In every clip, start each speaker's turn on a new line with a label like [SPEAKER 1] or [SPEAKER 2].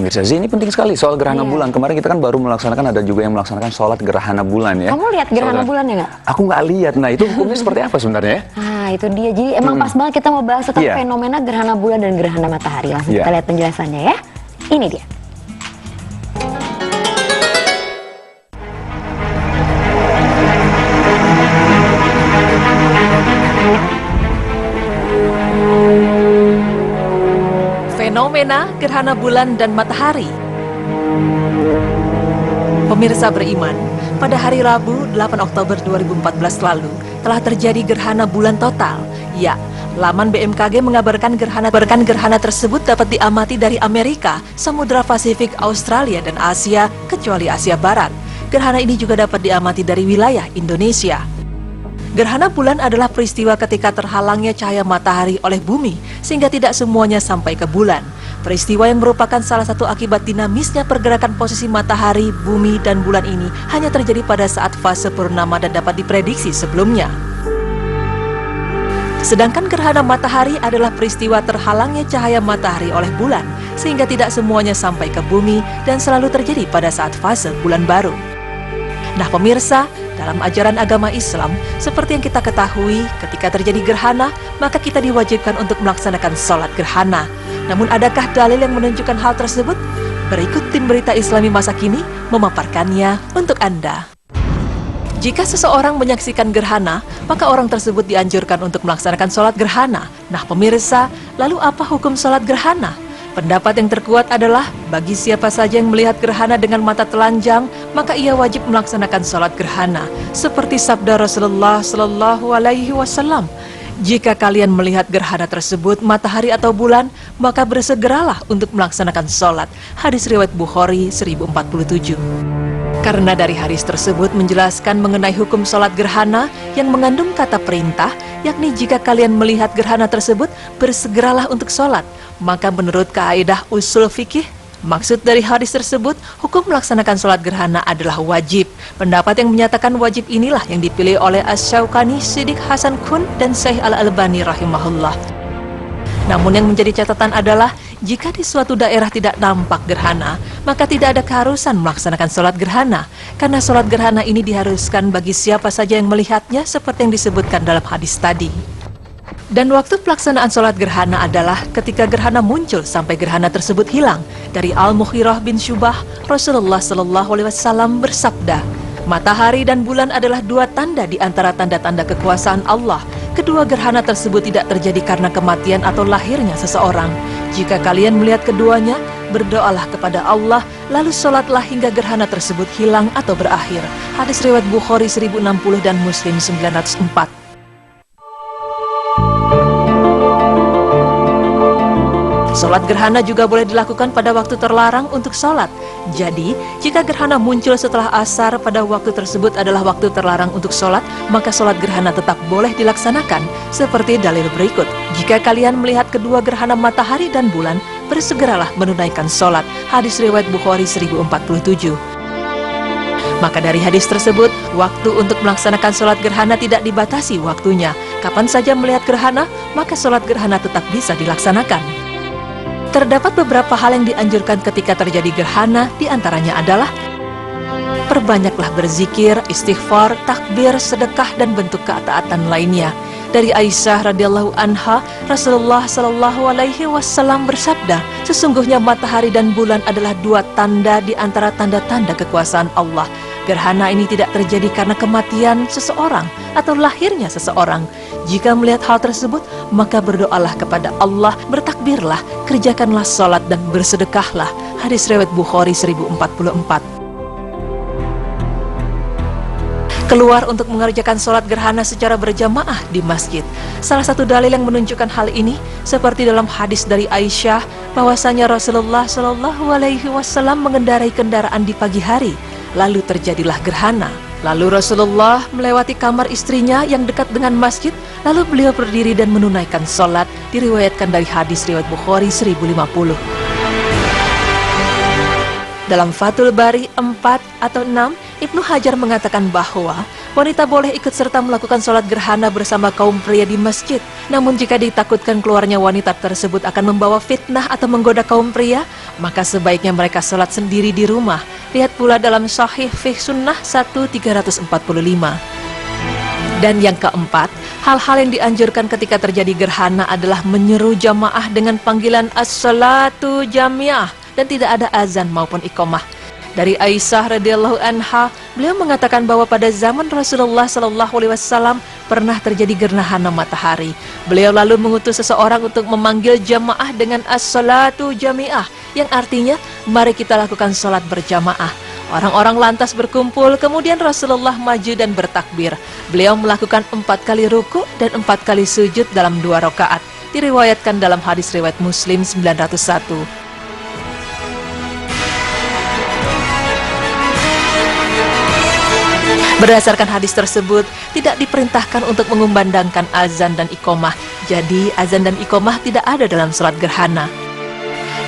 [SPEAKER 1] pemirsa. Ini penting sekali soal gerhana bulan. Kemarin kita kan baru melaksanakan, ada juga yang melaksanakan sholat gerhana bulan ya.
[SPEAKER 2] Kamu lihat gerhana bulan ya nggak?
[SPEAKER 1] Aku nggak lihat. Nah itu hukumnya seperti apa sebenarnya?
[SPEAKER 2] Nah itu dia. Jadi emang pas banget kita mau bahas tentang fenomena gerhana bulan dan gerhana matahari. Langsung kita lihat penjelasannya ya. Ini dia.
[SPEAKER 3] Fenomena gerhana bulan dan matahari. Pemirsa beriman, pada hari Rabu 8 Oktober 2014 lalu telah terjadi gerhana bulan total. Ya, laman BMKG mengabarkan gerhana tersebut dapat diamati dari Amerika, Samudra Pasifik, Australia, dan Asia, kecuali Asia Barat. Gerhana ini juga dapat diamati dari wilayah Indonesia. Gerhana bulan adalah peristiwa ketika terhalangnya cahaya matahari oleh bumi, sehingga tidak semuanya sampai ke bulan. Peristiwa yang merupakan salah satu akibat dinamisnya pergerakan posisi matahari, bumi, dan bulan ini hanya terjadi pada saat fase purnama dan dapat diprediksi sebelumnya. Sedangkan gerhana matahari adalah peristiwa terhalangnya cahaya matahari oleh bulan, sehingga tidak semuanya sampai ke bumi dan selalu terjadi pada saat fase bulan baru. Nah pemirsa, dalam ajaran agama Islam, seperti yang kita ketahui, ketika terjadi gerhana, maka kita diwajibkan untuk melaksanakan sholat gerhana. Namun adakah dalil yang menunjukkan hal tersebut? Berikut tim berita Islami masa kini memaparkannya untuk Anda. Jika seseorang menyaksikan gerhana, maka orang tersebut dianjurkan untuk melaksanakan sholat gerhana. Nah pemirsa, lalu apa hukum sholat gerhana? Pendapat yang terkuat adalah, bagi siapa saja yang melihat gerhana dengan mata telanjang, maka ia wajib melaksanakan sholat gerhana. Seperti sabda Rasulullah SAW, jika kalian melihat gerhana tersebut, matahari atau bulan, maka bersegeralah untuk melaksanakan sholat. Hadis riwayat Bukhari 1047. Karena dari hadis tersebut menjelaskan mengenai hukum sholat gerhana yang mengandung kata perintah, yakni jika kalian melihat gerhana tersebut, bersegeralah untuk sholat. Maka menurut kaidah usul fikih, maksud dari hadis tersebut, hukum melaksanakan sholat gerhana adalah wajib. Pendapat yang menyatakan wajib inilah yang dipilih oleh Asy-Syaukani, Siddiq Hasan Kun, dan Syekh Al-Albani rahimahullah. Namun yang menjadi catatan adalah, jika di suatu daerah tidak nampak gerhana, maka tidak ada keharusan melaksanakan sholat gerhana. Karena sholat gerhana ini diharuskan bagi siapa saja yang melihatnya seperti yang disebutkan dalam hadis tadi. Dan waktu pelaksanaan sholat gerhana adalah ketika gerhana muncul sampai gerhana tersebut hilang. Dari Al-Mughirah bin Syubah, Rasulullah SAW bersabda, matahari dan bulan adalah dua tanda di antara tanda-tanda kekuasaan Allah. Kedua gerhana tersebut tidak terjadi karena kematian atau lahirnya seseorang. Jika kalian melihat keduanya, berdoalah kepada Allah, lalu sholatlah hingga gerhana tersebut hilang atau berakhir. Hadis riwayat Bukhari 1060 dan Muslim 904. Sholat gerhana juga boleh dilakukan pada waktu terlarang untuk sholat. Jadi, jika gerhana muncul setelah asar pada waktu tersebut adalah waktu terlarang untuk sholat, maka sholat gerhana tetap boleh dilaksanakan. Seperti dalil berikut, jika kalian melihat kedua gerhana matahari dan bulan, bersegeralah menunaikan sholat. Hadis riwayat Bukhari 1047. Maka dari hadis tersebut, waktu untuk melaksanakan sholat gerhana tidak dibatasi waktunya. Kapan saja melihat gerhana, maka sholat gerhana tetap bisa dilaksanakan. Terdapat beberapa hal yang dianjurkan ketika terjadi gerhana, diantaranya adalah perbanyaklah berzikir, istighfar, takbir, sedekah, dan bentuk ketaatan lainnya. Dari Aisyah radhiyallahu anha, Rasulullah SAW bersabda, sesungguhnya matahari dan bulan adalah dua tanda di antara tanda-tanda kekuasaan Allah. Gerhana ini tidak terjadi karena kematian seseorang atau lahirnya seseorang. Jika melihat hal tersebut, maka berdoalah kepada Allah, bertakbirlah, kerjakanlah sholat dan bersedekahlah. Hadis riwayat Bukhari 1044. Keluar untuk mengerjakan sholat gerhana secara berjamaah di masjid. Salah satu dalil yang menunjukkan hal ini, seperti dalam hadis dari Aisyah, bahwasanya Rasulullah SAW mengendarai kendaraan di pagi hari. Lalu terjadilah gerhana. Lalu Rasulullah melewati kamar istrinya yang dekat dengan masjid. Lalu beliau berdiri dan menunaikan sholat. Diriwayatkan dari hadis riwayat Bukhari 1050. Dalam Fathul Bari 4 atau 6, Ibnu Hajar mengatakan bahwa Wanita boleh ikut serta melakukan sholat gerhana bersama kaum pria di masjid. Namun jika ditakutkan keluarnya wanita tersebut akan membawa fitnah atau menggoda kaum pria, maka sebaiknya mereka sholat sendiri di rumah. Lihat pula dalam Sahih Fiqh Sunnah 1345. Dan yang keempat, hal-hal yang dianjurkan ketika terjadi gerhana adalah menyeru jamaah dengan panggilan as-salatu jamiah dan tidak ada azan maupun iqamah. Dari Aisyah radhiyallahu anha, beliau mengatakan bahwa pada zaman Rasulullah sallallahu alaihi wasallam pernah terjadi gerhana matahari. Beliau lalu mengutus seseorang untuk memanggil jamaah dengan as-salatu jamiah, yang artinya mari kita lakukan salat berjamaah. Orang-orang lantas berkumpul, kemudian Rasulullah maju dan bertakbir. Beliau melakukan 4 kali ruku dan 4 kali sujud dalam 2 rakaat. Diriwayatkan dalam hadis riwayat Muslim 901. Berdasarkan hadis tersebut, tidak diperintahkan untuk mengumandangkan azan dan iqamah. Jadi, azan dan iqamah tidak ada dalam sholat gerhana.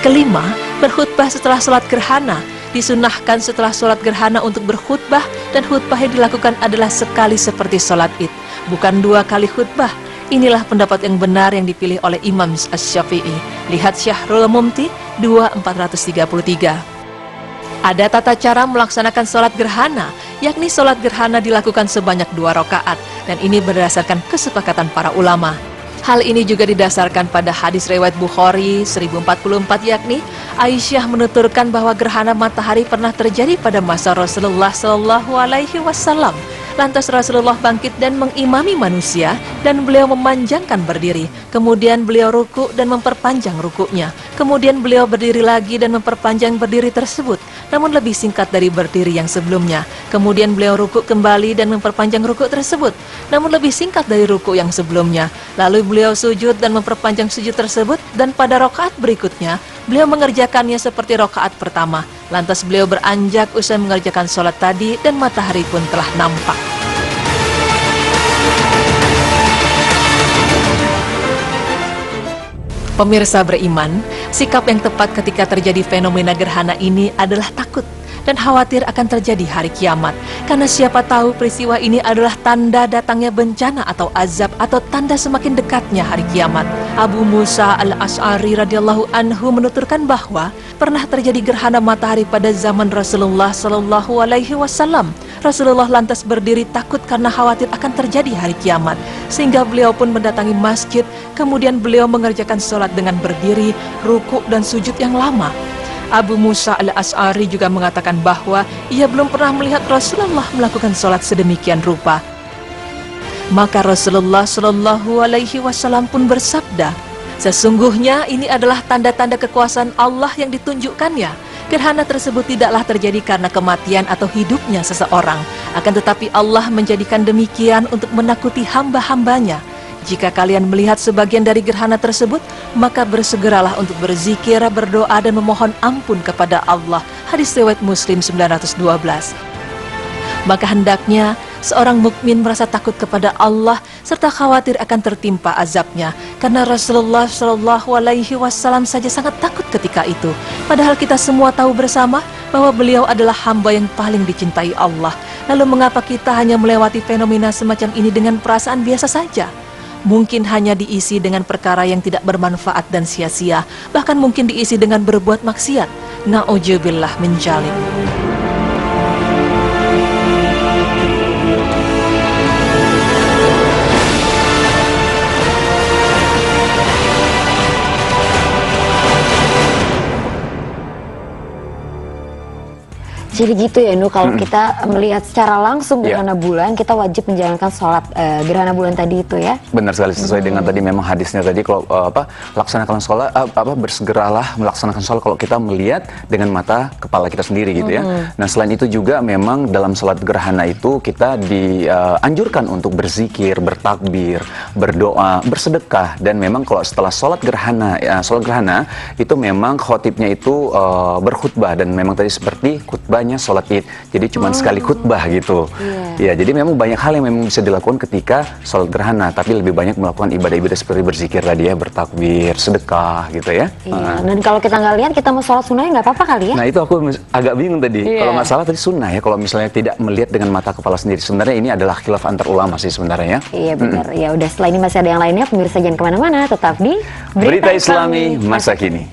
[SPEAKER 3] Kelima, berkhutbah setelah sholat gerhana. Disunahkan setelah sholat gerhana untuk berkhutbah, dan khutbah yang dilakukan adalah sekali seperti sholat id, bukan 2 kali khutbah. Inilah pendapat yang benar yang dipilih oleh Imam Asy-Syafi'i. Lihat Syahrul Mumti 2433. Ada tata cara melaksanakan sholat gerhana, yakni sholat gerhana dilakukan sebanyak 2 rakaat, dan ini berdasarkan kesepakatan para ulama. Hal ini juga didasarkan pada hadis riwayat Bukhari 1044, yakni Aisyah menuturkan bahwa gerhana matahari pernah terjadi pada masa Rasulullah Shallallahu Alaihi Wasallam. Lantas Rasulullah bangkit dan mengimami manusia, dan beliau memanjangkan berdiri. Kemudian beliau ruku dan memperpanjang rukuknya. Kemudian beliau berdiri lagi dan memperpanjang berdiri tersebut, namun lebih singkat dari berdiri yang sebelumnya. Kemudian beliau ruku kembali dan memperpanjang ruku tersebut, namun lebih singkat dari ruku yang sebelumnya. Lalu beliau sujud dan memperpanjang sujud tersebut, dan pada rakaat berikutnya beliau mengerjakannya seperti rakaat pertama. Lantas beliau beranjak usai mengerjakan sholat tadi, dan matahari pun telah nampak. Pemirsa beriman, sikap yang tepat ketika terjadi fenomena gerhana ini adalah takut dan khawatir akan terjadi hari kiamat. Karena siapa tahu peristiwa ini adalah tanda datangnya bencana atau azab, atau tanda semakin dekatnya hari kiamat. Abu Musa al-Asy'ari radhiyallahu anhu menuturkan bahwa pernah terjadi gerhana matahari pada zaman Rasulullah Shallallahu Alaihi Wasallam. Rasulullah lantas berdiri takut karena khawatir akan terjadi hari kiamat, sehingga beliau pun mendatangi masjid. Kemudian beliau mengerjakan sholat dengan berdiri, ruku dan sujud yang lama. Abu Musa al-Asy'ari juga mengatakan bahwa ia belum pernah melihat Rasulullah melakukan sholat sedemikian rupa. Maka Rasulullah Shallallahu Alaihi Wasallam pun bersabda, sesungguhnya ini adalah tanda-tanda kekuasaan Allah yang ditunjukkannya. Gerhana tersebut tidaklah terjadi karena kematian atau hidupnya seseorang, akan tetapi Allah menjadikan demikian untuk menakuti hamba-hambanya. Jika kalian melihat sebagian dari gerhana tersebut, maka bersegeralah untuk berzikir, berdoa dan memohon ampun kepada Allah. Hadis riwayat Muslim 912. Maka hendaknya seorang mukmin merasa takut kepada Allah serta khawatir akan tertimpa azabnya, karena Rasulullah Shallallahu Alaihi Wasallam saja sangat takut ketika itu. Padahal kita semua tahu bersama bahwa beliau adalah hamba yang paling dicintai Allah. Lalu mengapa kita hanya melewati fenomena semacam ini dengan perasaan biasa saja? Mungkin hanya diisi dengan perkara yang tidak bermanfaat dan sia-sia, bahkan mungkin diisi dengan berbuat maksiat. Na'udzubillah min dzalik.
[SPEAKER 2] Jadi gitu ya Nu, kalau kita melihat secara langsung gerhana bulan, kita wajib menjalankan sholat gerhana bulan tadi itu ya.
[SPEAKER 1] Benar sekali, sesuai dengan tadi memang hadisnya tadi, kalau laksanakan sholat, bersegeralah melaksanakan sholat kalau kita melihat dengan mata kepala kita sendiri gitu ya. Nah selain itu juga memang dalam sholat gerhana itu kita dianjurkan untuk berzikir, bertakbir, berdoa, bersedekah. Dan memang kalau setelah sholat gerhana itu memang khotibnya itu berkhutbah, dan memang tadi seperti khutbahnya sholat id. Jadi cuma sekali khutbah gitu. Ya, jadi memang banyak hal yang memang bisa dilakukan ketika sholat gerhana, tapi lebih banyak melakukan ibadah-ibadah seperti berzikir tadi ya, bertakbir, sedekah gitu ya.
[SPEAKER 2] Iya. Dan kalau kita nggak lihat, kita mau sholat sunnah nggak apa-apa kali ya?
[SPEAKER 1] Nah itu aku agak bingung tadi. Kalau nggak salah tadi sunnah ya, kalau misalnya tidak melihat dengan mata kepala sendiri. Sebenarnya ini adalah khilaf antar ulama sih sebenarnya ya.
[SPEAKER 2] Iya benar. Ya udah, setelah ini masih ada yang lainnya. Pemirsa jangan kemana-mana, tetap di
[SPEAKER 1] Berita Islami Masa Kini.